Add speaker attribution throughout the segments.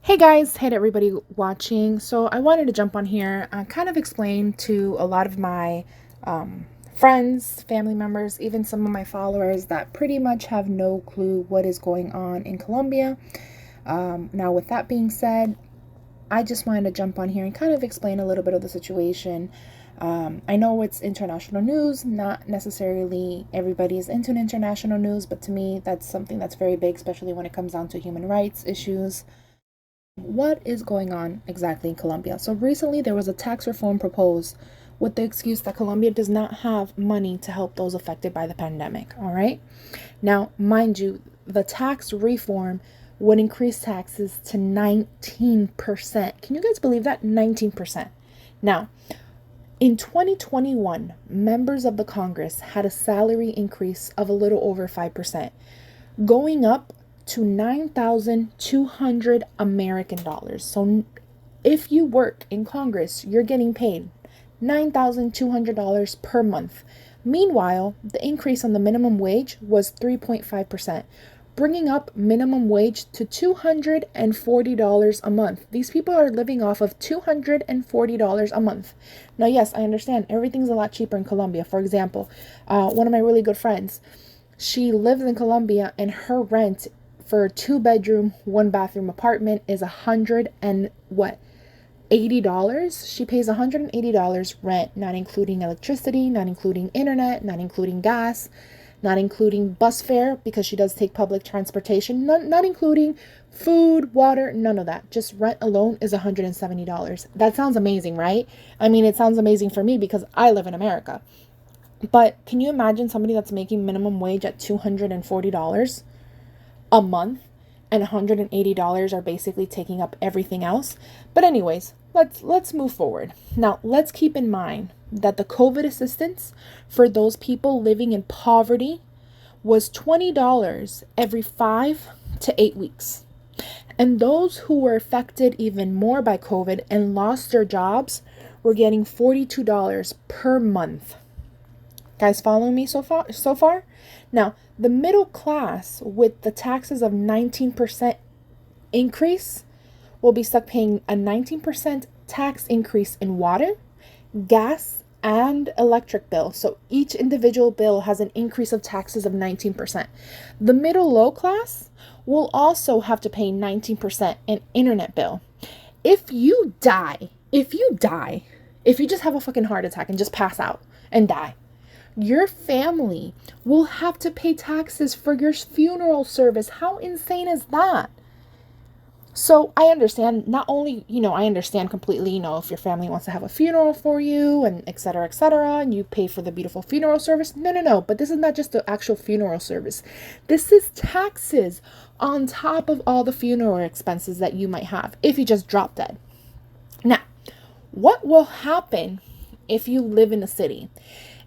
Speaker 1: Hey guys, hey to everybody watching. So I wanted to jump on here and kind of explain to a lot of my friends, family members, even some of my followers that pretty much have no clue what is going on in Colombia. Now, with that being said, I just wanted to jump on here and kind of explain a little bit of the situation. I know it's international news, not necessarily everybody is into international news, but to me, that's something that's very big, especially when it comes down to human rights issues. What is going on exactly in Colombia? So recently there was a tax reform proposed with the excuse that Colombia does not have money to help those affected by the pandemic. All right. Now, mind you, the tax reform would increase taxes to 19%. Can you guys believe that? 19%. Now, in 2021, members of the Congress had a salary increase of a little over 5%, going up to 9,200 American dollars. So if you work in Congress, you're getting paid $9,200 per month. Meanwhile, the increase on the minimum wage was 3.5%, bringing up minimum wage to $240 a month. These people are living off of $240 a month. Now, yes, I understand everything's a lot cheaper in Colombia. For example, one of my really good friends, she lives in Colombia and her rent for a 2-bedroom, 1-bathroom apartment is $80. She pays $180 rent, not including electricity, not including internet, not including gas, not including bus fare because she does take public transportation, not including food, water, none of that. Just rent alone is $170. That sounds amazing, right? I mean, it sounds amazing for me because I live in America. But can you imagine somebody that's making minimum wage at $240 a month and $180 are basically taking up everything else? But anyways, let's move forward. Now, let's keep in mind that the COVID assistance for those people living in poverty was $20 every 5 to 8 weeks. And those who were affected even more by COVID and lost their jobs were getting $42 per month. Guys, following me so far? Now, the middle class with the taxes of 19% increase will be stuck paying a 19% tax increase in water, gas, and electric bill. So each individual bill has an increase of taxes of 19%. The middle low class will also have to pay 19% in internet bill. If you just have a fucking heart attack and just pass out and die, your family will have to pay taxes for your funeral service. How insane is that? So I understand, not only, I understand completely, if your family wants to have a funeral for you and et cetera, and you pay for the beautiful funeral service. No. But this is not just the actual funeral service. This is taxes on top of all the funeral expenses that you might have if you just drop dead. Now, what will happen if you live in a city?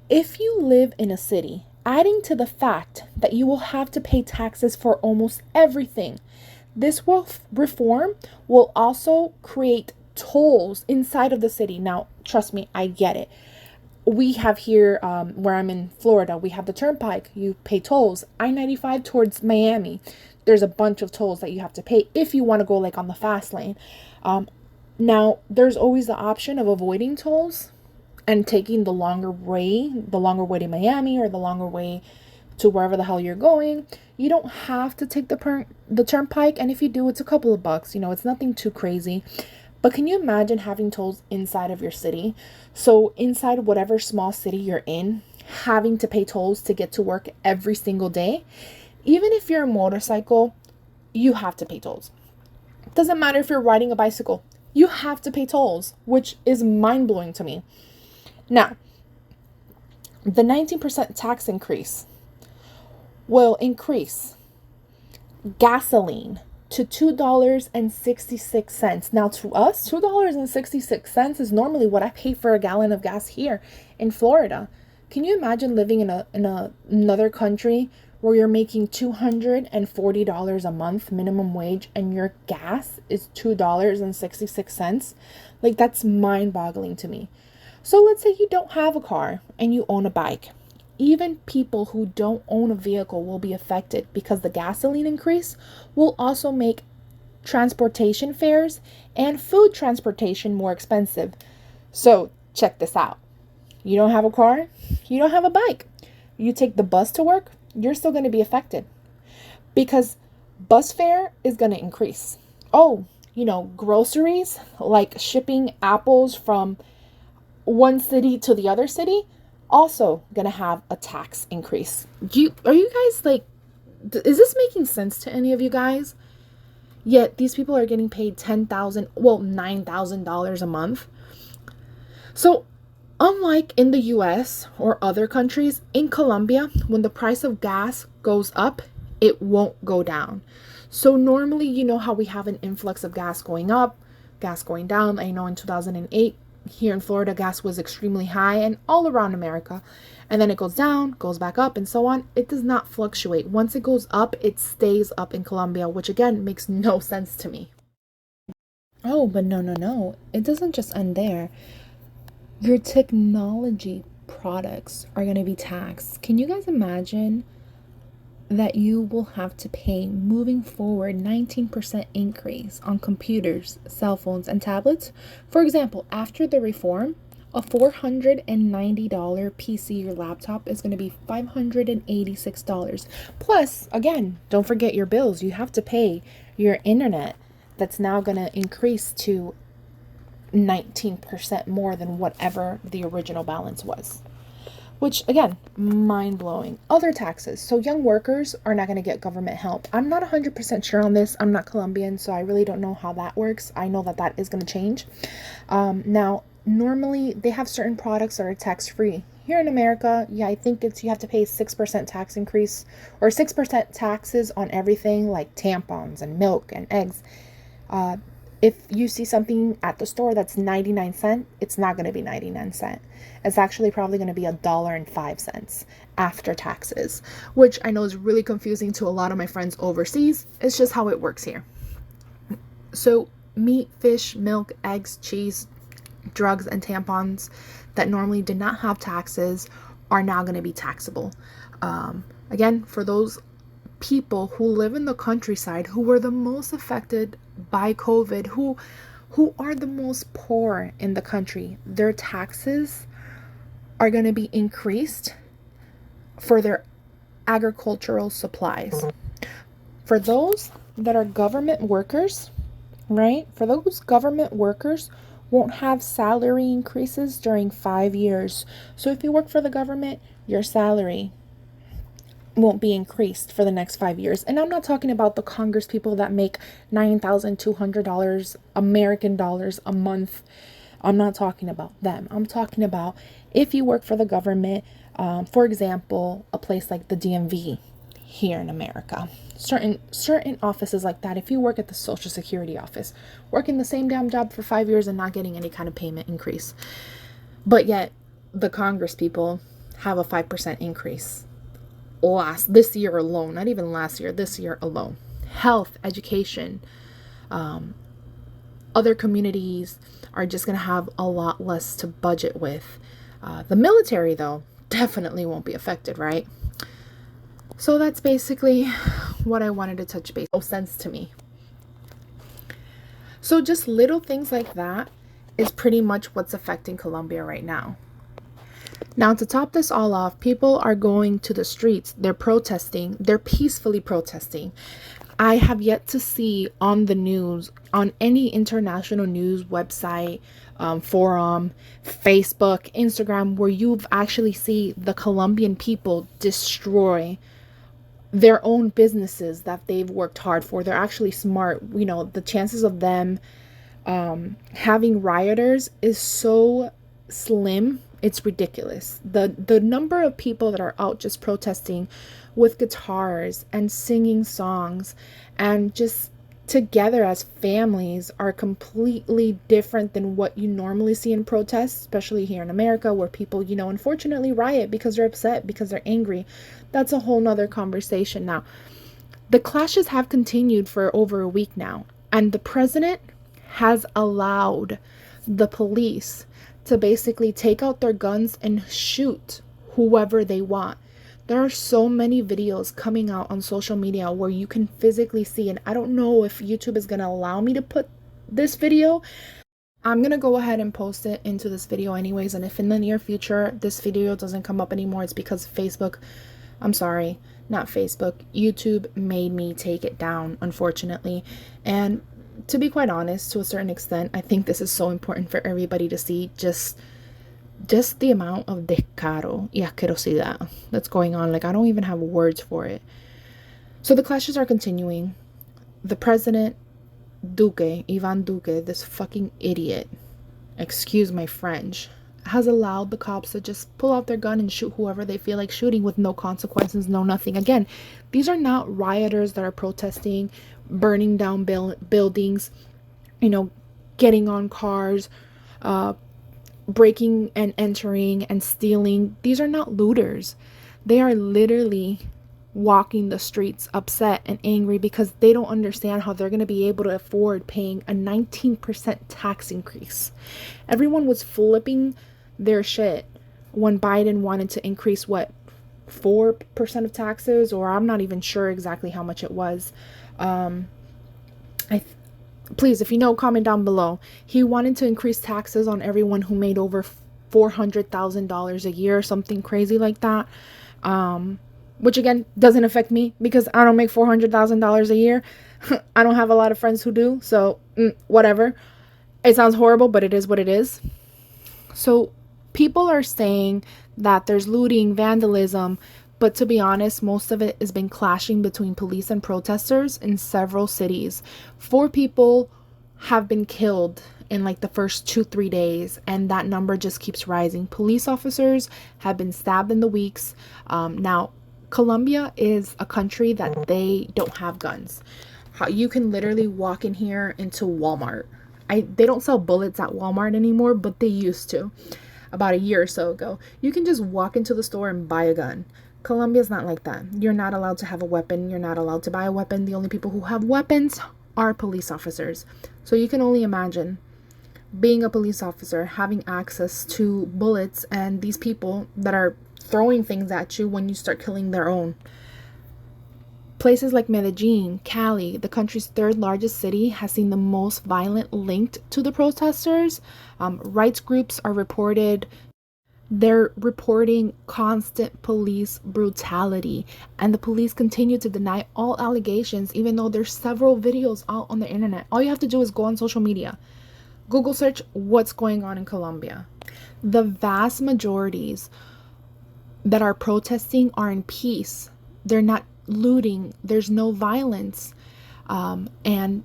Speaker 1: If you live in a city, adding to the fact that you will have to pay taxes for almost everything, this reform will also create tolls inside of the city. Now, trust me, I get it. We have here, where I'm in Florida, we have the turnpike. You pay tolls. I-95 towards Miami, there's a bunch of tolls that you have to pay if you want to go like on the fast lane. Now, there's always the option of avoiding tolls and taking the longer way to Miami or the longer way to wherever the hell you're going. You don't have to take the turnpike, and if you do, it's a couple of bucks. It's nothing too crazy. But can you imagine having tolls inside of your city? So inside whatever small city you're in, having to pay tolls to get to work every single day. Even if you're a motorcycle, you have to pay tolls. Doesn't matter if you're riding a bicycle, you have to pay tolls, which is mind-blowing to me. Now, the 19% tax increase will increase gasoline to $2.66. Now, to us, $2.66 is normally what I pay for a gallon of gas here in Florida. Can you imagine living in another country where you're making $240 a month minimum wage and your gas is $2.66? Like, that's mind-boggling to me. So let's say you don't have a car and you own a bike. Even people who don't own a vehicle will be affected because the gasoline increase will also make transportation fares, and food transportation more expensive. So check this out. You don't have a car, you don't have a bike. You take the bus to work, you're still going to be affected because bus fare is going to increase. Oh, groceries, like shipping apples from one city to the other city, also going to have a tax increase. Are you guys like, is this making sense to any of you guys? Yet these people are getting paid $9,000 a month. So unlike in the US or other countries, in Colombia, when the price of gas goes up, it won't go down. So normally, you know how we have an influx of gas going up, gas going down. I know in 2008, here in Florida, gas was extremely high and all around America. And then it goes down, goes back up, and so on. It does not fluctuate. Once it goes up, it stays up in Colombia, which again makes no sense to me. Oh, but no. It doesn't just end there. Your technology products are going to be taxed. Can you guys imagine that you will have to pay moving forward 19% increase on computers, cell phones, and tablets? For example, after the reform, a $490 PC or laptop is going to be $586. Plus, again, don't forget your bills. You have to pay your internet. That's now going to increase to 19% more than whatever the original balance was. Which, again, mind-blowing. Other taxes. So young workers are not going to get government help. I'm not 100% sure on this. I'm not Colombian, so I really don't know how that works. I know that is going to change. Now, normally, they have certain products that are tax-free. Here in America, I think you have to pay 6% tax increase or 6% taxes on everything like tampons and milk and eggs. If you see something at the store that's 99 cents, it's not going to be 99 cents. It's actually probably going to be $1.05 after taxes, which I know is really confusing to a lot of my friends overseas. It's just how it works here. So meat, fish, milk, eggs, cheese, drugs, and tampons that normally did not have taxes are now going to be taxable. Again, for those people who live in the countryside, who were the most affected by COVID, who are the most poor in the country, their taxes are going to be increased for their agricultural supplies. For those that are government workers, right? For those government workers won't have salary increases during 5 years. So if you work for the government, your salary won't be increased for the next 5 years. And I'm not talking about the Congress people that make $9,200 American dollars a month. I'm not talking about them. I'm talking about if you work for the government, for example, a place like the DMV here in America, certain offices like that. If you work at the Social Security office, working the same damn job for 5 years and not getting any kind of payment increase, but yet the Congress people have a 5% increase this year alone, not even last year, this year alone. Health, education, other communities are just going to have a lot less to budget with. The military, though, definitely won't be affected, right? So that's basically what I wanted to touch base. No sense to me. So just little things like that is pretty much what's affecting Colombia right now. Now, to top this all off, people are going to the streets. They're protesting. They're peacefully protesting. I have yet to see on the news, on any international news website, forum, Facebook, Instagram, where you've actually see the Colombian people destroy their own businesses that they've worked hard for. They're actually smart. The chances of them having rioters is so slim. It's ridiculous. The number of people that are out just protesting with guitars and singing songs and just together as families are completely different than what you normally see in protests, especially here in America, where people, unfortunately riot because they're upset, because they're angry. That's a whole nother conversation. Now, the clashes have continued for over a week now, and the president has allowed the police to basically take out their guns and shoot whoever they want. There are so many videos coming out on social media where you can physically see, and I don't know if YouTube is going to allow me to put this video. I'm going to go ahead and post it into this video anyways, and if in the near future this video doesn't come up anymore, it's because YouTube made me take it down, unfortunately. And to be quite honest, to a certain extent, I think this is so important for everybody to see, just the amount of descaro y asquerosidad that's going on. Like, I don't even have words for it. So the clashes are continuing. The president, Ivan Duque, this fucking idiot, excuse my French, has allowed the cops to just pull out their gun and shoot whoever they feel like shooting with no consequences, no nothing. Again, these are not rioters that are protesting, burning down buildings, getting on cars, breaking and entering and stealing. These are not looters. They are literally walking the streets upset and angry because they don't understand how they're going to be able to afford paying a 19% tax increase. Everyone was flipping their shit when Biden wanted to increase 4% of taxes, or I'm not even sure exactly how much it was. Please, if you know, comment down below. He wanted to increase taxes on everyone who made over $400,000 a year, something crazy like that. Which again doesn't affect me because I don't make $400,000 a year. I don't have a lot of friends who do, so whatever. It sounds horrible, but it is what it is. So people are saying that there's looting, vandalism, but to be honest, most of it has been clashing between police and protesters in several cities. 4 people have been killed in like the first 2-3 days, and that number just keeps rising. Police officers have been stabbed in the weeks. Now, Colombia is a country that they don't have guns. You can literally walk in here into Walmart. They don't sell bullets at Walmart anymore, but they used to about a year or so ago. You can just walk into the store and buy a gun. Colombia's not like that. You're not allowed to have a weapon. You're not allowed to buy a weapon. The only people who have weapons are police officers. So you can only imagine being a police officer, having access to bullets, and these people that are throwing things at you when you start killing their own. Places like Medellin, Cali, the country's 3rd largest city, has seen the most violence linked to the protesters. Rights groups are they're reporting constant police brutality, and the police continue to deny all allegations, even though there's several videos out on the internet. All you have to do is go on social media, Google search what's going on in Colombia. The vast majorities that are protesting are in peace. They're not looting. There's no violence. And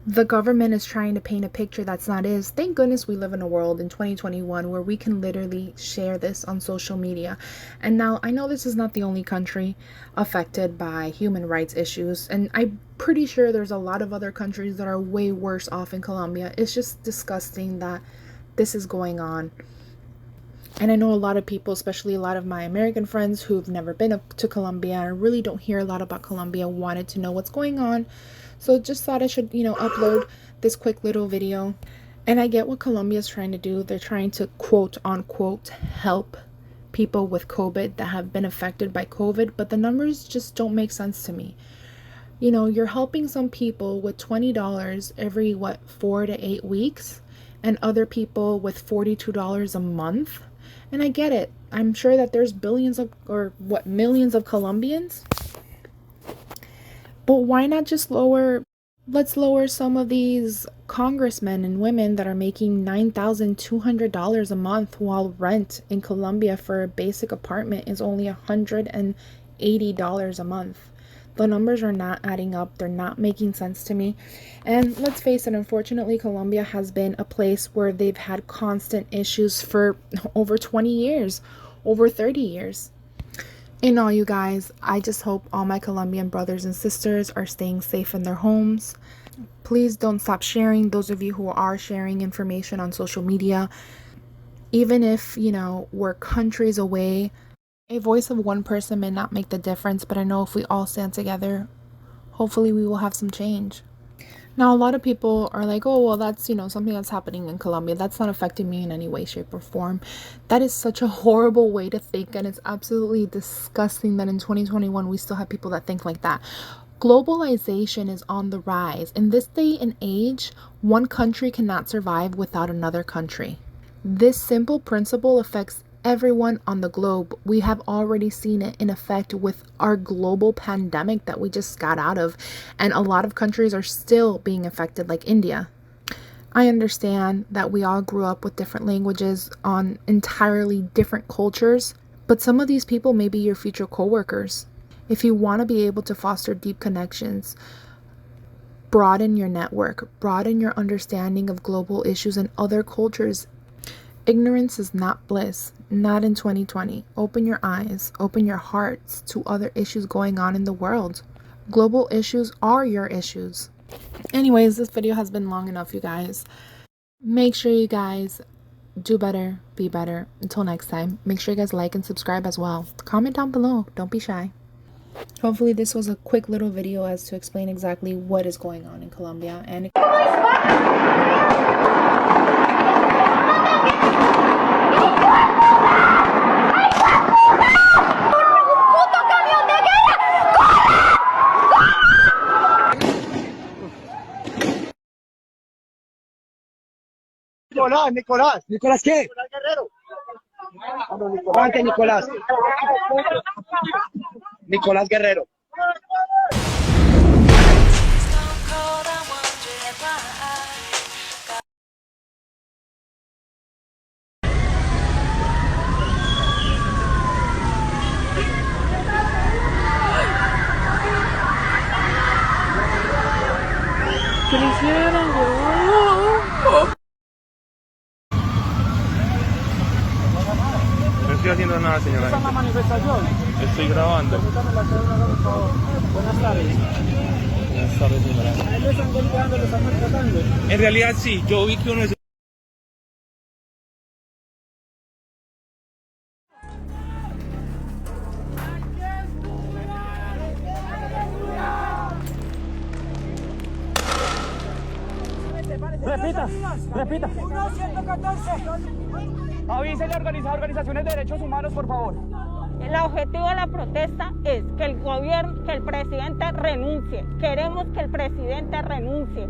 Speaker 1: the government is trying to paint a picture that's not is. Thank goodness we live in a world in 2021 where we can literally share this on social media. And now I know this is not the only country affected by human rights issues, and I'm pretty sure there's a lot of other countries that are way worse off in Colombia. It's just disgusting that this is going on. And I know a lot of people, especially a lot of my American friends who've never been up to Colombia and really don't hear a lot about Colombia, wanted to know what's going on. So just thought I should, upload this quick little video. And I get what Colombia is trying to do. They're trying to quote unquote help people with COVID that have been affected by COVID, but the numbers just don't make sense to me. You're helping some people with $20 every 4 to 8 weeks, and other people with $42 a month. And I get it. I'm sure that there's millions of Colombians. But why not just let's lower some of these congressmen and women that are making $9,200 a month, while rent in Colombia for a basic apartment is only $180 a month. The numbers are not adding up. They're not making sense to me. And let's face it, unfortunately, Colombia has been a place where they've had constant issues for over 20 years, over 30 years. In all, you guys, I just hope all my Colombian brothers and sisters are staying safe in their homes. Please don't stop sharing, those of you who are sharing information on social media. Even if, we're countries away, a voice of one person may not make the difference, but I know if we all stand together, hopefully we will have some change. Now, a lot of people are like, oh, well, that's, something that's happening in Colombia. That's not affecting me in any way, shape, or form. That is such a horrible way to think. And it's absolutely disgusting that in 2021, we still have people that think like that. Globalization is on the rise. In this day and age, one country cannot survive without another country. This simple principle affects everyone on the globe. We have already seen it in effect with our global pandemic that we just got out of, and a lot of countries are still being affected, like India. I understand that we all grew up with different languages on entirely different cultures, but some of these people may be your future coworkers. If you want to be able to foster deep connections, broaden your network, broaden your understanding of global issues and other cultures. Ignorance is not bliss, not in 2020. Open your eyes, open your hearts to other issues going on in the world. Global issues are your issues. Anyways, this video has been long enough, you guys. Make sure you guys do better, be better. Until next time, make sure you guys like and subscribe as well. Comment down below. Don't be shy. Hopefully this was a quick little video as to explain exactly what is going on in Colombia and
Speaker 2: Nicolás. ¿Nicolás qué? Nicolás Guerrero. Aguante, Nicolás. Nicolás Guerrero.
Speaker 1: ¿qué le hicieron?
Speaker 3: No estoy haciendo nada, señora.
Speaker 2: ¿Está la manifestación?
Speaker 3: Estoy grabando.
Speaker 2: Buenas tardes.
Speaker 3: Buenas tardes, señora.
Speaker 2: ¿A él le están golpeando, le están maltratando?
Speaker 3: En realidad sí, yo vi que uno es...
Speaker 2: Repita, repita. 114. Avísele a organizaciones de derechos humanos, por favor.
Speaker 4: El objetivo de la protesta es que el gobierno, que el presidente renuncie. Queremos que el presidente renuncie.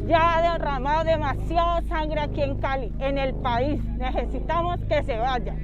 Speaker 4: Ya ha derramado demasiada sangre aquí en Cali, en el país. Necesitamos que se vaya.